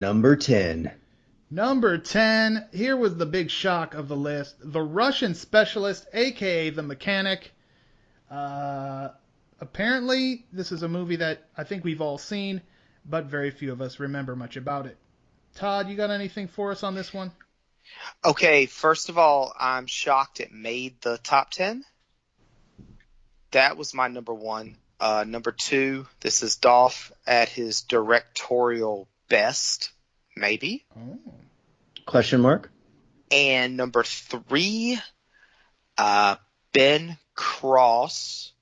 Number 10. Number 10. Here was the big shock of the list. The Russian Specialist, a.k.a. The Mechanic. Uh, Apparently, this is a movie that I think we've all seen, but very few of us remember much about it. Todd, you got anything for us on this one? Okay, first of all, I'm shocked it made the top 10. That was my number one. Number two, this is Dolph at his directorial best, maybe. Oh. Question mark? And number three, Ben Cross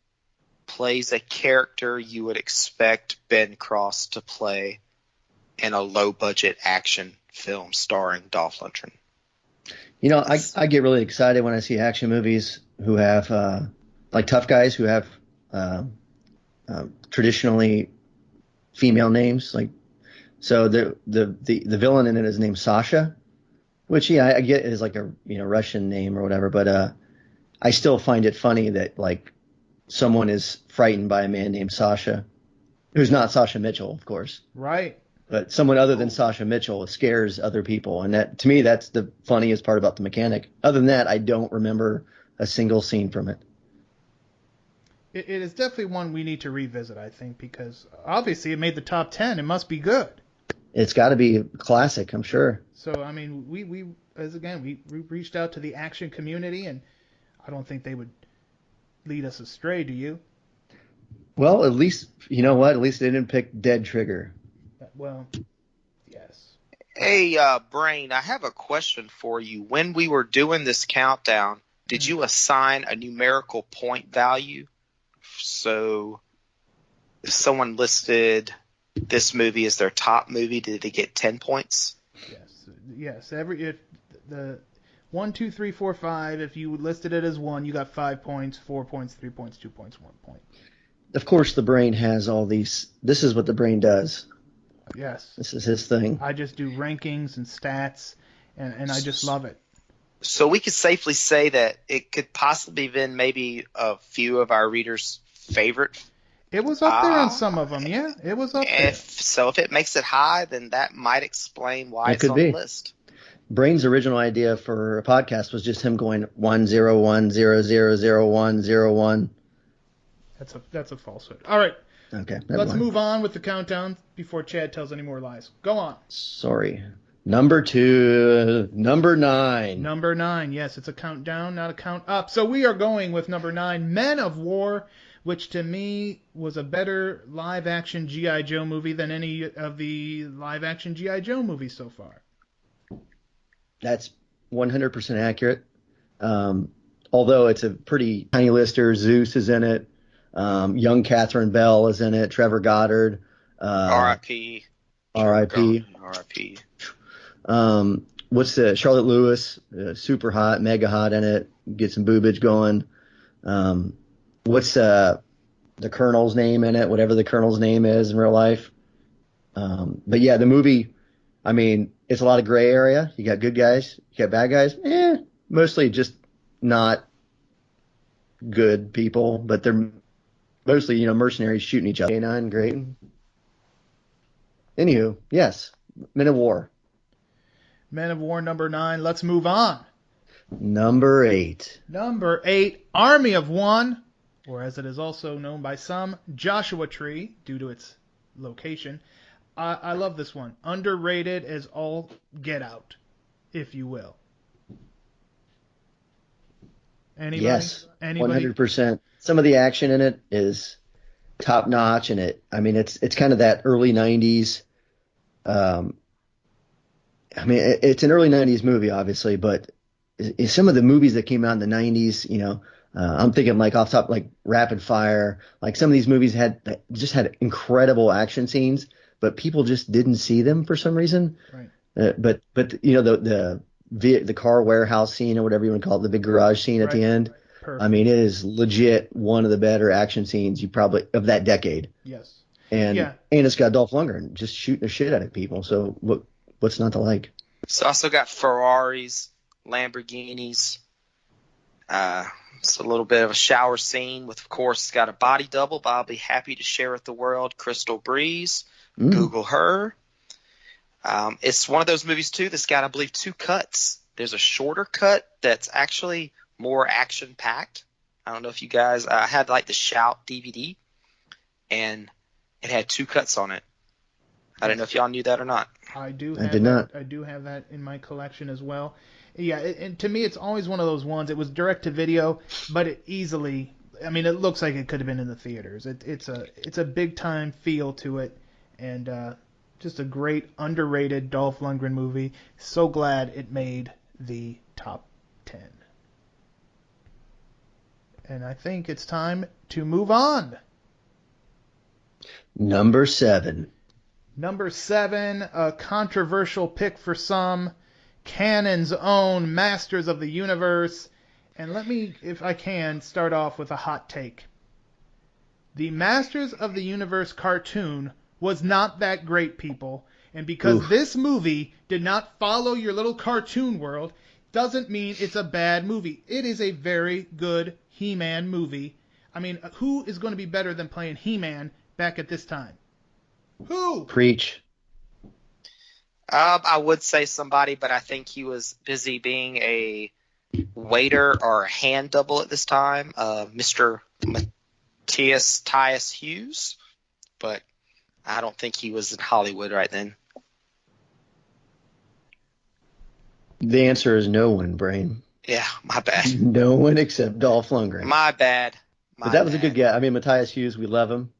plays a character you would expect Ben Cross to play in a low-budget action film starring Dolph Lundgren. You know, I get really excited when I see action movies who have, like tough guys who have traditionally female names. Like, so the villain in it is named Sasha, which, yeah, I get is like a, Russian name or whatever. But I still find it funny that, like, someone is frightened by a man named Sasha, who's not Sasha Mitchell, of course. Right. But someone other than Sasha Mitchell scares other people. And that, to me, that's the funniest part about The Mechanic. Other than that, I don't remember a single scene from it. It is definitely one we need to revisit, I think, because obviously it made the top 10. It must be good. It's got to be a classic, I'm sure. So, I mean, we reached out to the action community, and I don't think they would lead us astray, do you? Well, at least, you know what? At least they didn't pick Dead Trigger. Well, yes. Hey, Brain, I have a question for you. When we were doing this countdown, did you assign a numerical point value? So if someone listed this movie as their top movie, did they get 10 points? Yes. If the 1, 2, 3, 4, 5, if you listed it as 1, you got 5 points, 4 points, 3 points, 2 points, 1 point. Of course, the brain has all these. This is what the brain does. Yes. This is his thing. I just do rankings and stats, and I just love it. So we could safely say that it could possibly have been maybe a few of our readers' favorite. It was up there on some of them, yeah. It was up there. If it makes it high, then that might explain why it's on the list. Brain's original idea for a podcast was just him going 101000101. That's a falsehood. All right. Okay. Let's move on with the countdown before Chad tells any more lies. Go on. Sorry. Number 2, number 9. Number 9, yes, it's a countdown, not a count up. So we are going with number 9, Men of War, which to me was a better live-action G.I. Joe movie than any of the live-action G.I. Joe movies so far. That's 100% accurate. Although it's a pretty tiny lister. Zeus is in it. Young Catherine Bell is in it. Trevor Goddard. R.I.P. R.I.P. R.I.P. What's the Charlotte Lewis? Super hot, mega hot in it. Get some boobage going. What's the Colonel's name in it? Whatever the Colonel's name is in real life. But yeah, the movie. I mean, it's a lot of gray area. You got good guys. You got bad guys. Mostly just not good people, but they're mostly, mercenaries shooting each other. K9, great. Anywho, yes, Men of War. Men of War number 9. Let's move on. Number 8. Number 8, Army of One, or as it is also known by some, Joshua Tree, due to its location. I love this one. Underrated as all get out, if you will. Anybody? Yes, Anybody? 100%. Some of the action in it is top notch, and it's kind of that early 90s. It's an early 90s movie, obviously, but some of the movies that came out in the 90s, I'm thinking like off top, like Rapid Fire, like some of these movies had incredible action scenes, but people just didn't see them for some reason. Right. But the car warehouse scene or whatever you want to call it, the big garage scene at the end. Perfect. I mean, it is legit one of the better action scenes of that decade. Yes. And it's got Dolph Lundgren just shooting the shit out of people. So what's not to like? It's also got Ferraris, Lamborghinis. It's a little bit of a shower scene with, of course, it's got a body double, but I'll be happy to share with the world, Crystal Breeze. Google her. It's one of those movies, too, that's got, I believe, 2 cuts. There's a shorter cut that's actually more action-packed. I don't know if you guys had, like, the Shout DVD, and it had 2 cuts on it. I don't know if y'all knew that or not. I do have that in my collection as well. Yeah, and to me, it's always one of those ones. It was direct to video, but it looks like it could have been in the theaters. It's a big time feel to it, and just a great underrated Dolph Lundgren movie. So glad it made the top 10. And I think it's time to move on. Number 7. Number 7, a controversial pick for some, Canon's own Masters of the Universe. And let me, if I can, start off with a hot take. The Masters of the Universe cartoon was not that great, people. And because this movie did not follow your little cartoon world, doesn't mean it's a bad movie. It is a very good He-Man movie. I mean, who is going to be better than playing He-Man back at this time? Who? Preach. I would say somebody, but I think he was busy being a waiter or a hand double at this time. Mr. Matthias Tyus Hughes, but I don't think he was in Hollywood right then. The answer is no one, Brain. Yeah, my bad. No one except Dolph Lundgren. My bad. But that was a good guess. I mean, Matthias Hughes, we love him.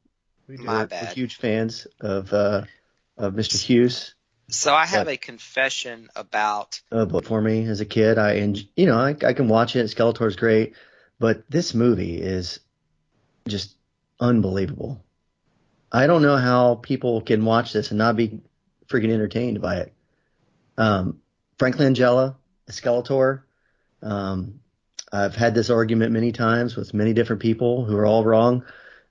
My bad. We're huge fans of Mr. Hughes. So I have a confession about. But for me as a kid, I can watch it. Skeletor's great, but this movie is just unbelievable. I don't know how people can watch this and not be freaking entertained by it. Frank Langella, Skeletor. I've had this argument many times with many different people who are all wrong,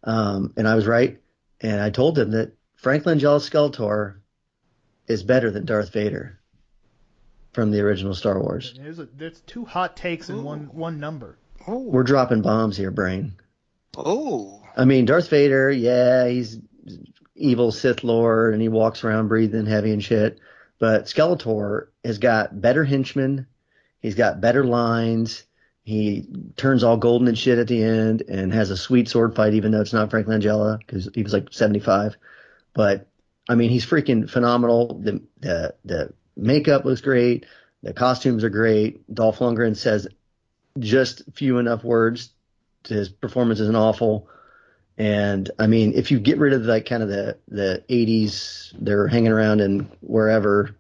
and I was right. And I told them that Frank Langella's Skeletor is better than Darth Vader from the original Star Wars. There's 2 hot takes in one number. Ooh. We're dropping bombs here, Brain. Oh. I mean, Darth Vader, yeah, he's evil Sith Lord, and he walks around breathing heavy and shit. But Skeletor has got better henchmen. He's got better lines. He turns all golden and shit at the end and has a sweet sword fight, even though it's not Frank Langella because he was like 75. But I mean, he's freaking phenomenal. The makeup looks great. The costumes are great. Dolph Lundgren says just few enough words to his performance isn't awful. And I mean, if you get rid of like kind of the 80s, they're hanging around in wherever,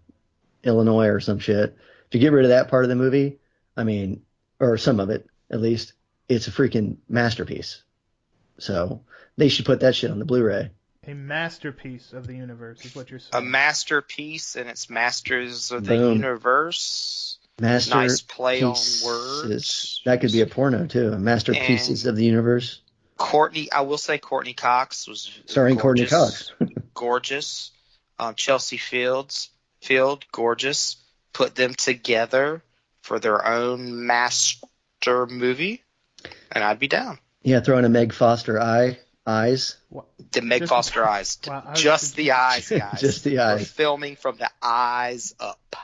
Illinois or some shit. If you get rid of that part of the movie, I mean, or some of it at least, it's a freaking masterpiece. So they should put that shit on the Blu-ray. A masterpiece of the universe is what you're saying. A masterpiece, and it's Masters of the Universe. Nice play on words. That could be a porno too. A masterpieces of the universe. I will say Courtney Cox was starring Courtney Cox. Gorgeous. Chelsea Field, gorgeous. Put them together for their own master movie, and I'd be down. Yeah, throwing a Meg Foster eyes. The Meg Foster eyes. Just the eyes, guys. Just the eyes. We're filming from the eyes up.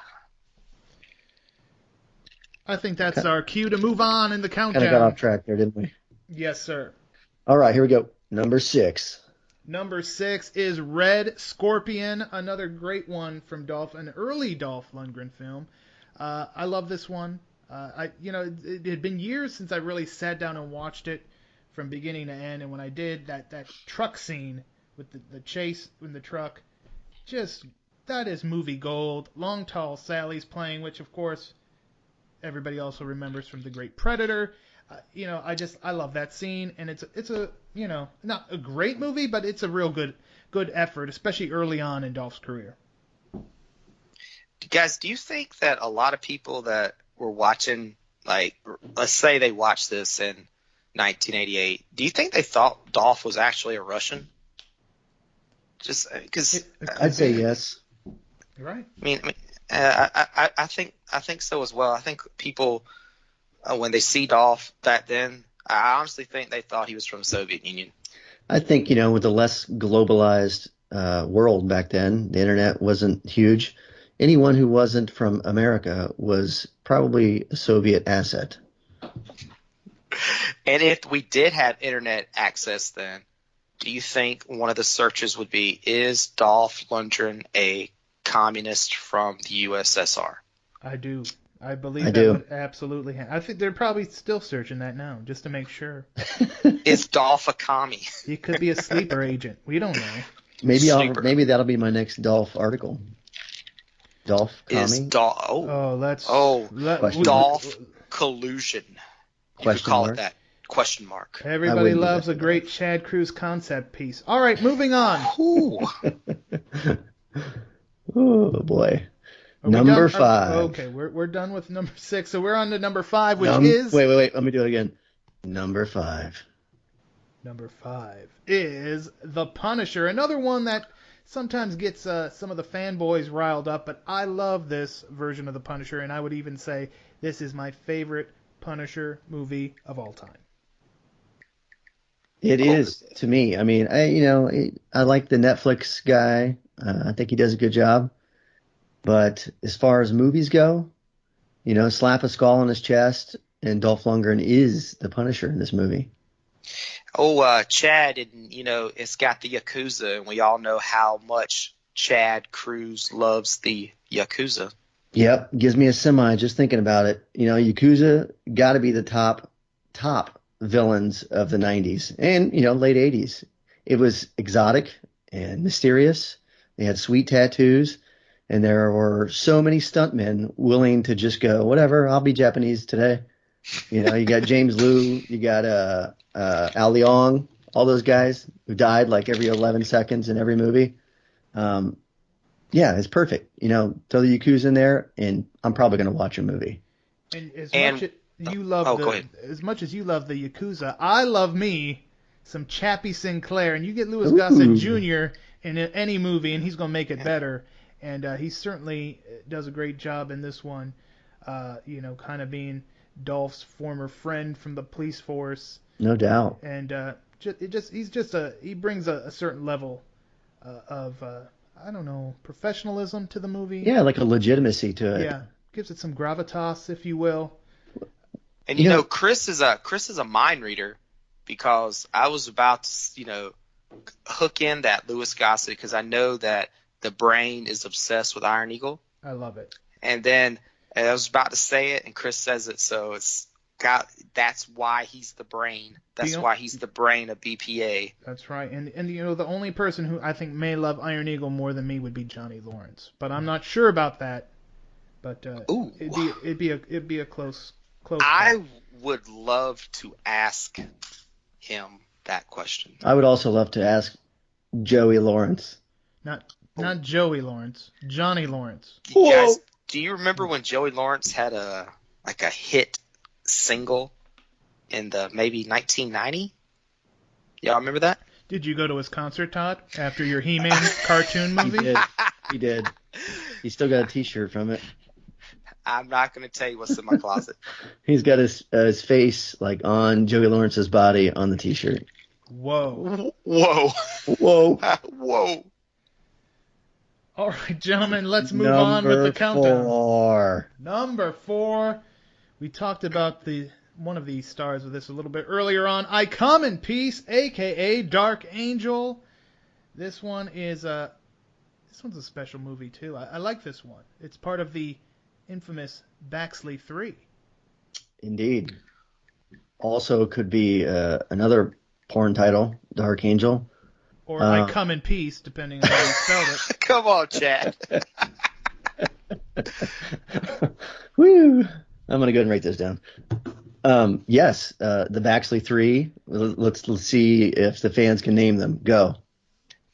I think that's our cue to move on in the countdown. Kind of got off track there, didn't we? Yes, sir. All right, here we go. Number 6. Number 6 is Red Scorpion, another great one from an early Dolph Lundgren film. I love this one. It had been years since I really sat down and watched it from beginning to end, and when I did, that truck scene with the chase in the truck, that is movie gold. Long Tall Sally's playing, which of course everybody also remembers from The Great Predator. I love that scene, and it's a not a great movie, but it's a real good effort, especially early on in Dolph's career. Guys, do you think that a lot of people that were watching, like, let's say they watched this in 1988, do you think they thought Dolph was actually a Russian? Just because I'd say yes. Right. I think so as well. I think people when they see Dolph back then, I honestly think they thought he was from the Soviet Union. I think with the less globalized world back then. The internet wasn't huge. Anyone who wasn't from America was probably a Soviet asset. And if we did have internet access then, do you think one of the searches would be, is Dolph Lundgren a communist from the USSR? I do. I believe I that do. would absolutely happen. I think they're probably still searching that now, just to make sure. Is Dolph a commie? He could be a sleeper agent. We don't know. Maybe that'll be my next Dolph article. Dolph Is commie? Dolph? Oh, Oh, let's. Question Dolph collusion. You could Question call mark? it that. Question mark. Everybody wouldn't do loves that a to great Chad Cruz concept piece. All right, moving on. Ooh. Oh boy. Are we Number done? 5. Okay, we're done with number 6, so we're on to number 5, which Wait. is Let me do it again. Number 5. number 5 is The Punisher. Another one that sometimes gets some of the fanboys riled up, but I love this version of The Punisher, and I would even say this is my favorite Punisher movie of all time. It is to me. I mean, I like the Netflix guy. I think he does a good job. But as far as movies go, slap a skull on his chest, and Dolph Lundgren is the Punisher in this movie. Oh, Chad, and it's got the Yakuza, and we all know how much Chad Cruz loves the Yakuza. Yep, gives me a semi just thinking about it. Yakuza got to be the top villains of the 90s and, late 80s. It was exotic and mysterious. They had sweet tattoos, and there were so many stuntmen willing to just go, whatever, I'll be Japanese today. You got James Liu, you got Al Leong, all those guys who died like every 11 seconds in every movie. Yeah, it's perfect. Throw the Yakuza in there, and I'm probably going to watch a movie. And as much as you love the Yakuza, I love me some Chappie Sinclair, and you get Louis Gossett Jr. in any movie, and he's going to make it better. And he certainly does a great job in this one. Kind of being Dolph's former friend from the police force. No doubt. And he brings a certain level of professionalism to the movie. Yeah, like a legitimacy to it. Yeah, gives it some gravitas, if you will. And Chris is a mind reader, because I was about to hook in that Louis Gossett, because I know that the brain is obsessed with Iron Eagle. I love it. And I was about to say it, and Chris says it, so that's why he's the brain. That's why he's the brain of BPA. That's right. And the only person who I think may love Iron Eagle more than me would be Johnny Lawrence, but I'm not sure about that. But it'd be a close. I would love to ask him that question. I would also love to ask Joey Lawrence. Not Joey Lawrence, Johnny Lawrence. Guys, do you remember when Joey Lawrence had a hit single in maybe 1990? Y'all remember that? Did you go to his concert, Todd, after your He-Man cartoon movie? He did. He still got a T-shirt from it. I'm not going to tell you what's in my closet. He's got his face like on Joey Lawrence's body on the T-shirt. Whoa. All right, gentlemen, let's move on with the countdown. Number 4. We talked about one of the stars of this a little bit earlier on. I Come in Peace, a.k.a. Dark Angel. This one's a special movie, too. I like this one. It's part of the infamous Baxley 3. Indeed. Also could be another porn title, Dark Angel. Or I Come in Peace, depending on how you spelled it. Come on, Chad. Woo! I'm going to go ahead and write this down. Yes, the Baxley 3. Let's see if the fans can name them. Go.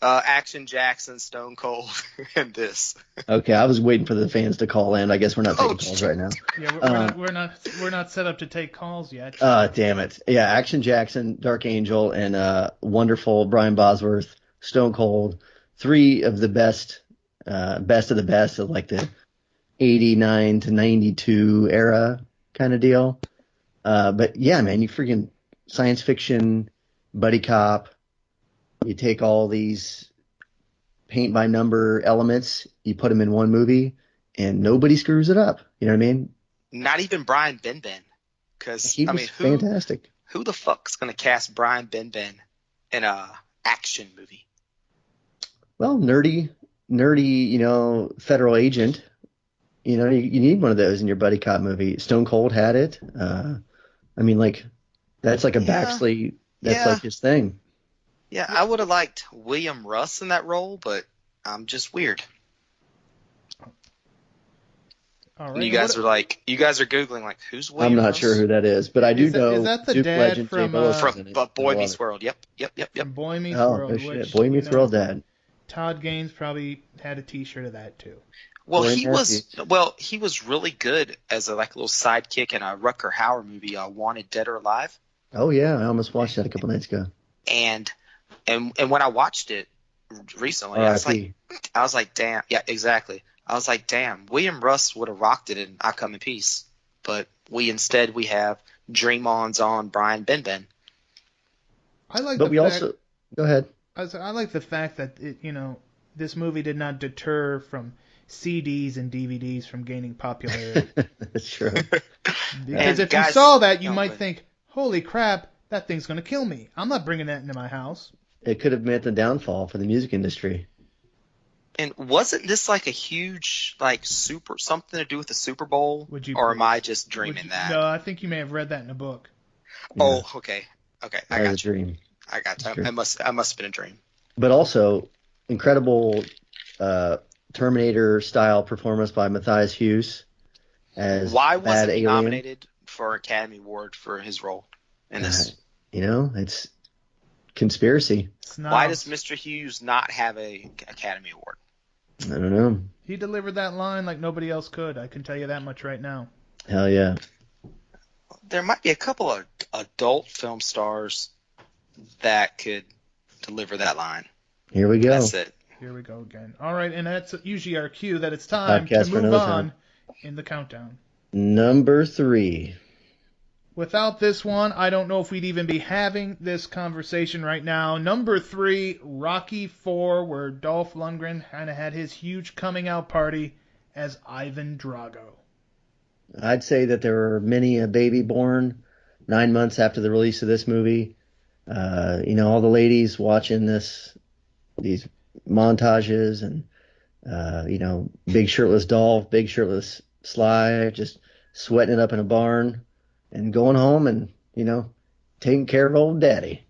Action Jackson, Stone Cold, and this. Okay, I was waiting for the fans to call in. I guess we're not taking calls right now. Yeah, we're not set up to take calls yet. Damn it. Yeah, Action Jackson, Dark Angel, and wonderful Brian Bosworth, Stone Cold. 3 of the best of the best of like the 89 to 92 era kind of deal. But yeah, man, you freaking science fiction, buddy cop. You take all these paint by number elements. You put them in one movie, and nobody screws it up. You know what I mean? Not even Brian Benben, because He was fantastic. Who the fuck's gonna cast Brian Benben in a action movie? Well, nerdy, federal agent. You need one of those in your buddy cop movie. Stone Cold had it. That's like a Baxley. That's like his thing. Yeah, I would have liked William Russ in that role, but I'm just weird. All right. You guys are Googling like, who's William I'm not Russ? sure who that is, but I do know. Is that the Duke dad legend from, Jay Bowen is in it. Boy Meets World? Yep. From Boy Meets Oh, World. no shit. Which, Boy Meets World dad. Todd Gaines probably had a T-shirt of that too. Well, Boy he Matthews. was really good as a little sidekick in a Rutger Hauer movie, Wanted Dead or Alive. Oh yeah, I almost watched that a couple nights ago. And when I watched it recently, I was like, damn, yeah, exactly. I was like, damn, William Russ would have rocked it in I Come in Peace, but we have Dream On's on Brian Benben. Go ahead. I like the fact that this movie did not deter from CDs and DVDs from gaining popularity. That's true. Because if you saw that, you might think, holy crap, that thing's going to kill me. I'm not bringing that into my house. It could have meant the downfall for the music industry. And wasn't this like a huge something to do with the Super Bowl? Am I just dreaming that? No, I think you may have read that in a book. Yeah. Oh, okay. I got you. Dream. I got you. I must have been a dream. But also, incredible Terminator-style performance by Matthias Hughes as Why Bad wasn't he Alien. nominated for an Academy Award for his role in this? It's conspiracy. Why does Mr. Hughes not have an Academy Award? I don't know. He delivered that line like nobody else could. I can tell you that much right now. Hell yeah. There might be a couple of adult film stars that could deliver that line. Here we go. That's it. Here we go again. All right, and that's usually our cue that it's time Podcast to for move another on time. in the countdown. Number 3. Without this one, I don't know if we'd even be having this conversation right now. Number 3, Rocky IV, where Dolph Lundgren kind of had his huge coming out party as Ivan Drago. I'd say that there were many a baby born 9 months after the release of this movie. All the ladies watching these montages and, big shirtless Dolph, big shirtless Sly, just sweating it up in a barn and going home and, taking care of old daddy.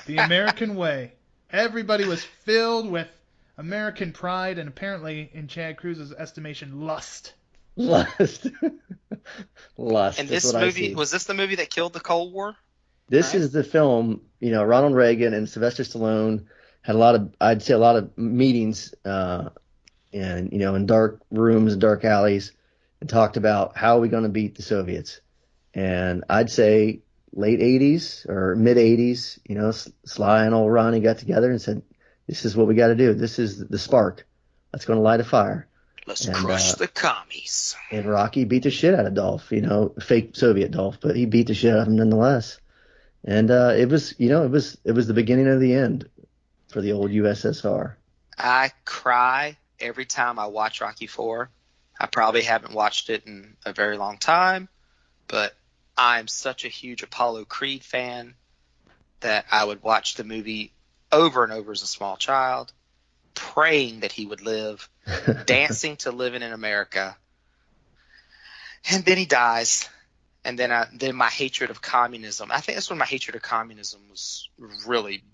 The American way. Everybody was filled with American pride and apparently, in Chad Cruz's estimation, lust. Lust. And this movie, was this the movie that killed the Cold War? This is the film, Ronald Reagan and Sylvester Stallone had a lot of meetings, in dark rooms and dark alleys and talked about how are we going to beat the Soviets. And I'd say late 80s or mid 80s, Sly and old Ronnie got together and said, this is what we got to do. This is the spark that's going to light a fire. Let's crush the commies. And Rocky beat the shit out of Dolph, fake Soviet Dolph, but he beat the shit out of him nonetheless. And it was the beginning of the end for the old USSR. I cry every time I watch Rocky IV. I probably haven't watched it in a very long time, but I'm such a huge Apollo Creed fan that I would watch the movie over and over as a small child, praying that he would live, dancing to living in America. And then he dies. And then my hatred of communism. I think that's when my hatred of communism was really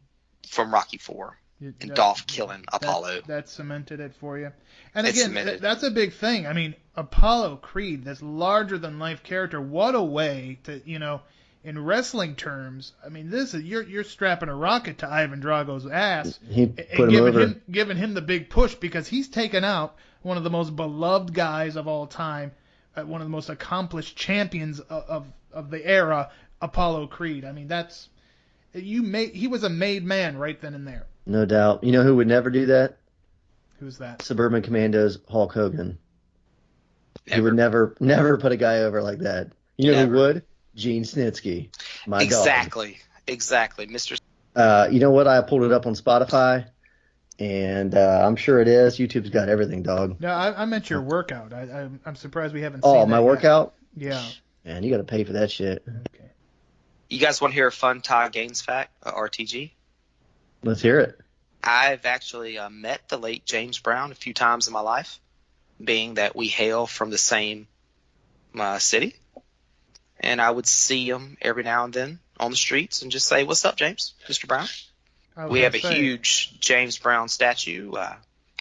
from Rocky IV and Dolph killing Apollo. That cemented it for you. And again, that's a big thing. I mean, Apollo Creed, this larger-than-life character, what a way to, in wrestling terms, I mean, this is you're strapping a rocket to Ivan Drago's ass and giving him the big push because he's taken out one of the most beloved guys of all time, one of the most accomplished champions of the era, Apollo Creed. I mean, he was a made man right then and there. No doubt. You know who would never do that? Who's that? Suburban Commandos, Hulk Hogan. He would never put a guy over like that. You know who would? Gene Snitsky, my dog. Exactly, Mr. You know what? I pulled it up on Spotify, And I'm sure it is. YouTube's got everything, dog. No, I meant your workout. I'm surprised we haven't Oh, seen my that workout? yet. Yeah. Man, you got to pay for that shit. Okay. You guys want to hear a fun Todd Gaines fact, RTG? Let's hear it. I've actually met the late James Brown a few times in my life, being that we hail from the same city. And I would see him every now and then on the streets and just say, "What's up, James? Mr. Brown?" We have a huge James Brown statue. I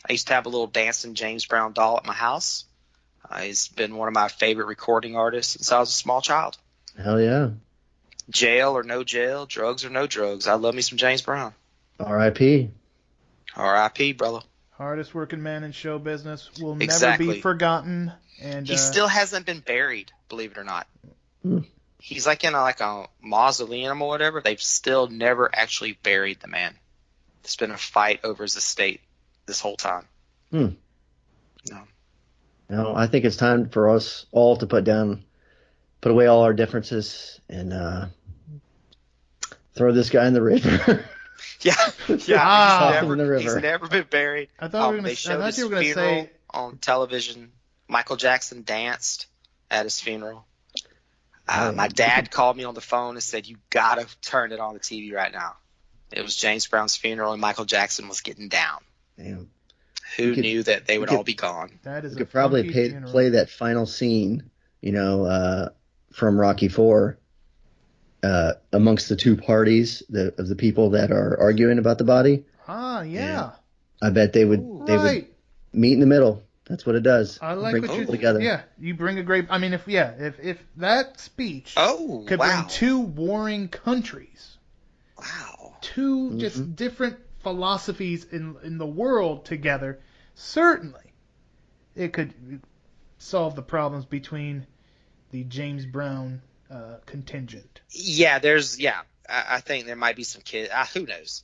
used to have a little dancing James Brown doll at my house. He's been one of my favorite recording artists since I was a small child. Hell yeah. Jail or no jail, drugs or no drugs, I love me some James Brown. R.I.P. R.I.P., brother. Hardest working man in show business will Exactly. never be forgotten. And He still hasn't been buried, believe it or not. Hmm. He's like in a mausoleum or whatever. They've still never actually buried the man. There's been a fight over his estate this whole time. Hmm. No. No, I think it's time for us all to put away all our differences and throw this guy in the river. Yeah, Ah. he's never been buried. I thought They showed his you were going to funeral say on television. Michael Jackson danced at his funeral. My dad called me on the phone and said, "You gotta turn it on the TV right now." It was James Brown's funeral and Michael Jackson was getting down. Damn. Who knew that they would all be gone? that is You a could probably funky funeral. play that final scene, from Rocky IV, amongst the two parties of the people that are arguing about the body. Ah, yeah. I bet they would Right. meet in the middle. That's what it does. I like Bring what people you together. Yeah, you bring a great. I mean, if that speech Oh, could wow. bring two warring countries, Wow. two just different philosophies in the world together, certainly it could solve the problems between the James Brown contingent. Yeah, I think there might be some kids. Who knows?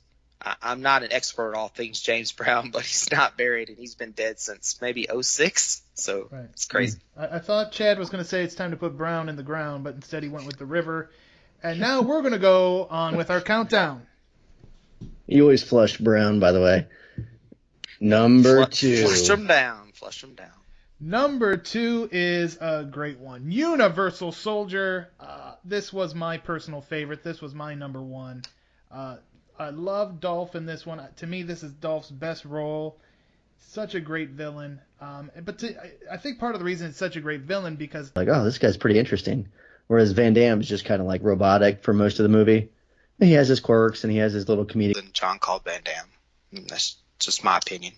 I'm not an expert on all things James Brown, but he's not buried and he's been dead since maybe 2006. So Right. it's crazy. I thought Chad was going to say it's time to put Brown in the ground, but instead he went with the river. And now we're going to go on with our countdown. You always flush Brown, by the way. Number 2. Flush them down. Flush them down. Number 2 is a great one. Universal Soldier. This was my personal favorite. This was my number 1. I love Dolph in this one. To me, this is Dolph's best role. Such a great villain. I think part of the reason it's such a great villain because Like, oh, this guy's pretty interesting. Whereas Van Damme's just kind of like robotic for most of the movie. And he has his quirks and he has his little comedic. Than John called Van Damme. That's just my opinion.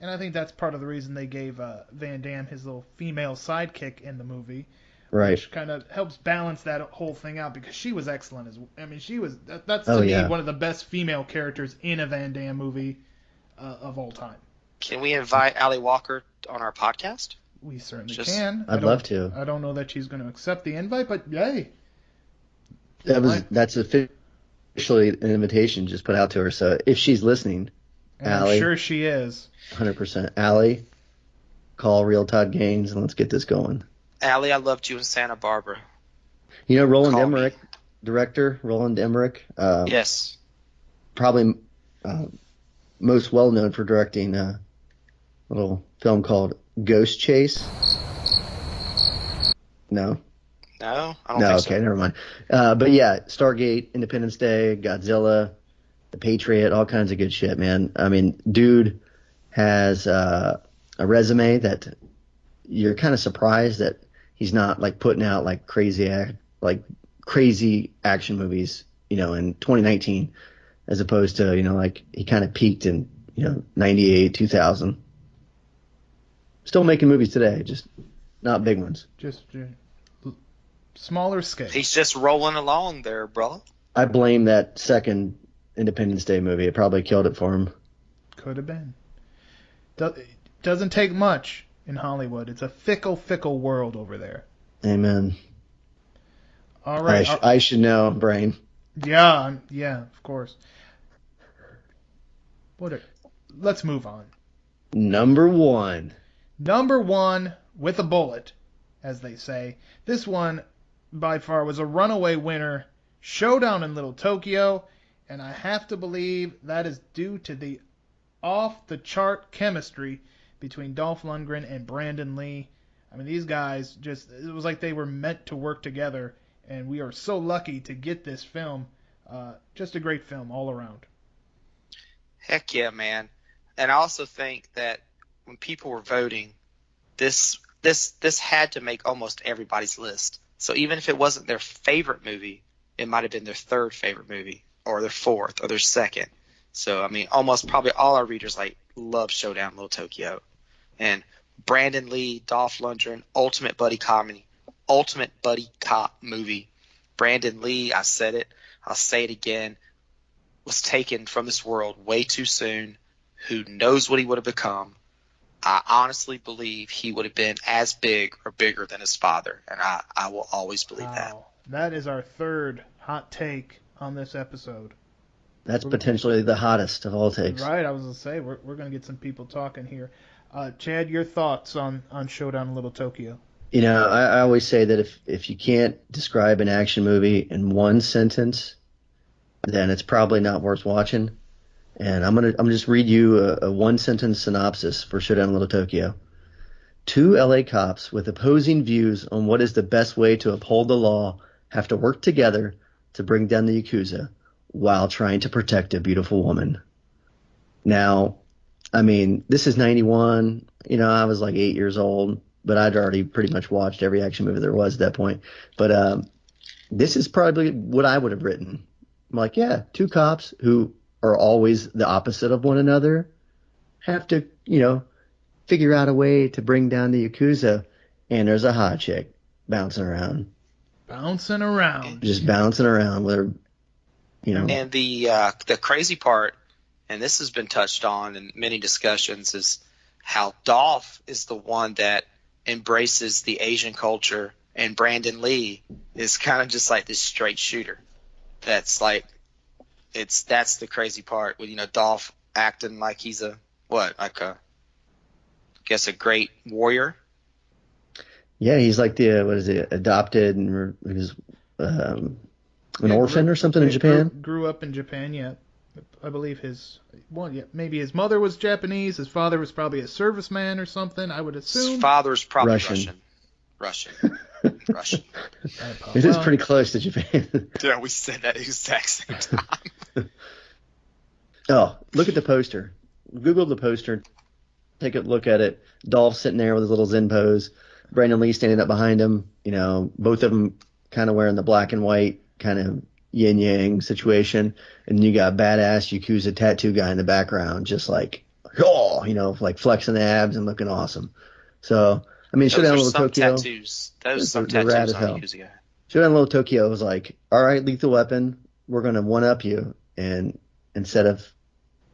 And I think that's part of the reason they gave Van Damme his little female sidekick in the movie. Right. Which kind of helps balance that whole thing out because she was excellent as I mean, she was that's Oh, to me yeah. one of the best female characters in a Van Damme movie of all time. Can we invite Allie Walker on our podcast? We certainly Just- can. I'd love to. I don't know that she's going to accept the invite, but yay. That's officially an invitation just put out to her. So if she's listening, And Allie. I'm sure she is. 100%. Allie, call Real Todd Gaines and let's get this going. Allie, I loved you in Santa Barbara. You know, Roland Call me. Emmerich, director Roland Emmerich, Yes. probably most well known for directing a little film called Ghost Chase. No? No? I don't No, think okay, so. never mind. But yeah, Stargate, Independence Day, Godzilla, The Patriot, all kinds of good shit, man. I mean, dude has a resume that you're kind of surprised that he's not like putting out like crazy action movies, in 2019, as opposed to, like he kind of peaked in, 98, 2000. Still making movies today, just not big ones. Just smaller scale. He's just rolling along there, brother. I blame that second Independence Day movie. It probably killed it for him. Could have been. Doesn't take much in Hollywood. It's a fickle world over there. Amen. All right. I should know, Brain. Yeah, of course. Let's move on. Number 1. Number 1 with a bullet, as they say. This one, by far, was a runaway winner. Showdown in Little Tokyo. And I have to believe that is due to the off-the-chart chemistry between Dolph Lundgren and Brandon Lee. I mean, these guys it was like they were meant to work together, and we are so lucky to get this film. Just a great film all around. Heck yeah, man. And I also think that when people were voting, this had to make almost everybody's list. So even if it wasn't their favorite movie, it might have been their third favorite movie, or their fourth, or their second. So, I mean, almost probably all our readers love Showdown Little Tokyo. And Brandon Lee, Dolph Lundgren, ultimate buddy comedy, ultimate buddy cop movie. Brandon Lee, I said it, I'll say it again, was taken from this world way too soon. Who knows what he would have become? I honestly believe he would have been as big or bigger than his father, and I will always believe that. That is our third hot take on this episode. That's potentially the hottest of all takes. Right, I was going to say, we're going to get some people talking here. Chad, your thoughts on Showdown Little Tokyo? You know, I always say that if you can't describe an action movie in one sentence, then it's probably not worth watching. And I'm gonna just read you a one sentence synopsis for Showdown Little Tokyo. Two LA cops with opposing views on what is the best way to uphold the law have to work together to bring down the Yakuza while trying to protect a beautiful woman. Now, I mean, this is 91. You know, I was like 8 years old, but I'd already pretty much watched every action movie there was at that point. But this is probably what I would have written. I'm like, yeah, two cops who are always the opposite of one another have to, you know, figure out a way to bring down the Yakuza. And there's a hot chick bouncing around. Just bouncing around with her, you know. And the crazy part, and this has been touched on in many discussions, is how Dolph is the one that embraces the Asian culture, and Brandon Lee is kind of just like this straight shooter. That's the crazy part with, you know, Dolph acting like he's a great warrior. Yeah, he's like adopted and he's an orphan or something in Japan. Grew up in Japan, yeah. I believe maybe his mother was Japanese. His father was probably a serviceman or something, I would assume. His father's probably Russian. It is pretty close to Japan. Yeah, we said that exact same time. Oh, look at the poster. Google the poster. Take a look at it. Dolph sitting there with his little Zen pose. Brandon Lee standing up behind him. You know, both of them kind of wearing the black and white kind of yin-yang situation. And you got badass Yakuza tattoo guy in the background just like, oh, you know, like flexing the abs and looking awesome. So, I mean, Showdown Little Tokyo. Those are some tattoos on Yakuza guy. Showdown Little Tokyo was like, all right, Lethal Weapon, we're going to one-up you. And instead of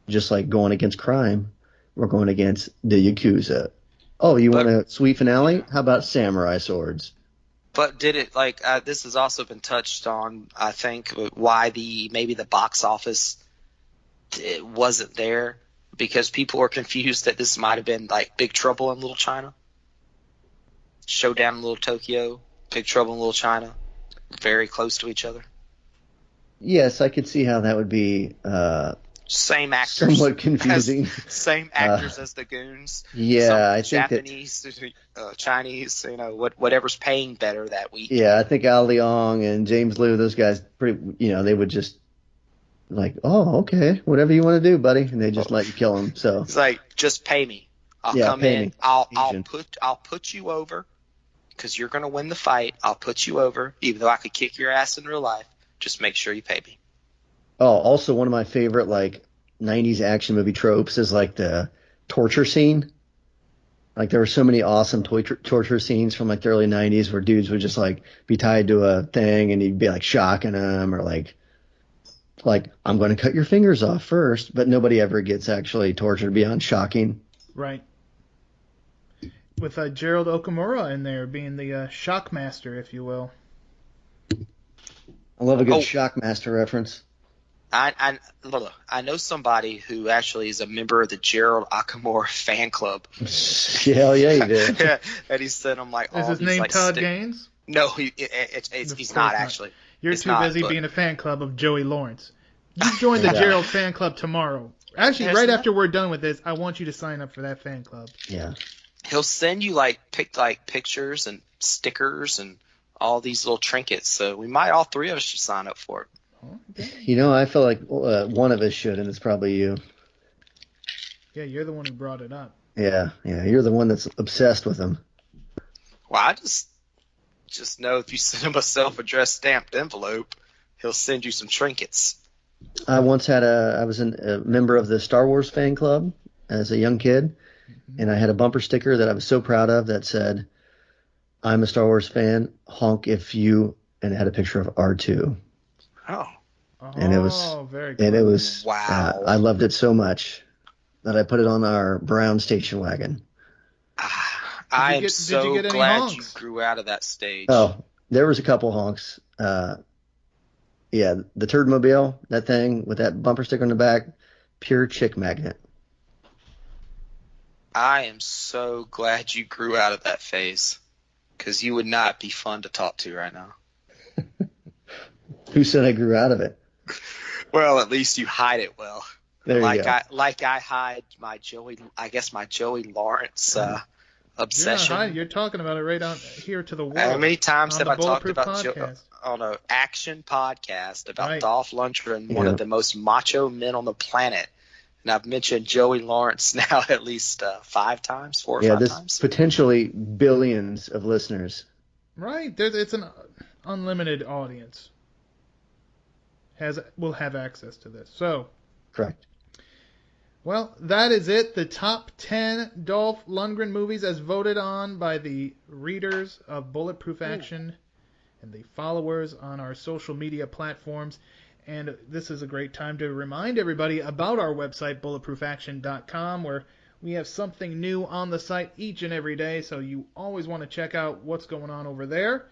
just like going against crime, we're going against the Yakuza. Oh, you want a sweet finale? How about samurai swords? But did it this has also been touched on, I think, why maybe the box office wasn't there, because people were confused that this might have been like Big Trouble in Little China. Showdown in Little Tokyo, Big Trouble in Little China, very close to each other. Yes, I could see how that would be same actors, somewhat confusing. Same actors as the goons. Yeah, I think Japanese, Chinese, you know, whatever's paying better that week. Yeah, I think Al Leong and James Liu, those guys, they would just like, oh, okay, whatever you want to do, buddy, and they just let you kill them. So it's like, just pay me. I'll come in. I'll put you over because you're gonna win the fight. I'll put you over, even though I could kick your ass in real life. Just make sure you pay me. Oh, also one of my favorite like 90s action movie tropes is like the torture scene. Like there were so many awesome torture scenes from like the early 90s where dudes would just like be tied to a thing and he'd be like shocking them, or like I'm going to cut your fingers off first, but nobody ever gets actually tortured beyond shocking. Right. With Gerald Okamura in there being the shock master, if you will. I love a good Shockmaster reference. I know somebody who actually is a member of the Gerald Okamura fan club. Hell yeah, he did. Yeah, and he said, "I'm like, is his name Todd Gaines?" No, he's not actually. You're too busy being a fan club of Joey Lawrence. You join the Yeah. Gerald fan club tomorrow. Actually, There's right no- after we're done with this, I want you to sign up for that fan club. Yeah. He'll send you pictures and stickers and all these little trinkets. So we might all three of us should sign up for it. Oh, okay. You know, I feel like one of us should, and it's probably you. Yeah, you're the one who brought it up. Yeah. You're the one that's obsessed with them. Well, I just know if you send him a self-addressed stamped envelope, he'll send you some trinkets. I once I was a member of the Star Wars fan club as a young kid, and I had a bumper sticker that I was so proud of that said, "I'm a Star Wars fan, honk if you," and it had a picture of R2. Oh, And it was- very cool. And it was, Wow. I loved it so much that I put it on our brown station wagon. I am did you so get any glad honks? you grew out of that stage. Oh, there was a couple honks. Yeah, the Turdmobile, that thing with that bumper sticker on the back, pure chick magnet. I am so glad you grew out of that phase, because you would not be fun to talk to right now. Who said I grew out of it? Well, at least you hide it well. There you go. I hide my Joey Lawrence obsession. You're talking about it right on here to the wall. How many times on have the I talked Bulletproof about Podcast. on an action podcast about Right. Dolph Lundgren, one Yeah. of the most macho men on the planet? And I've mentioned Joey Lawrence now at least 4 or 5 This times. potentially billions of listeners. Right, it's an unlimited audience. Will have access to this. So, Correct. well, that is it. The top 10 Dolph Lundgren movies as voted on by the readers of Bulletproof Action and the followers on our social media platforms. And this is a great time to remind everybody about our website, bulletproofaction.com, where we have something new on the site each and every day. So you always want to check out what's going on over there.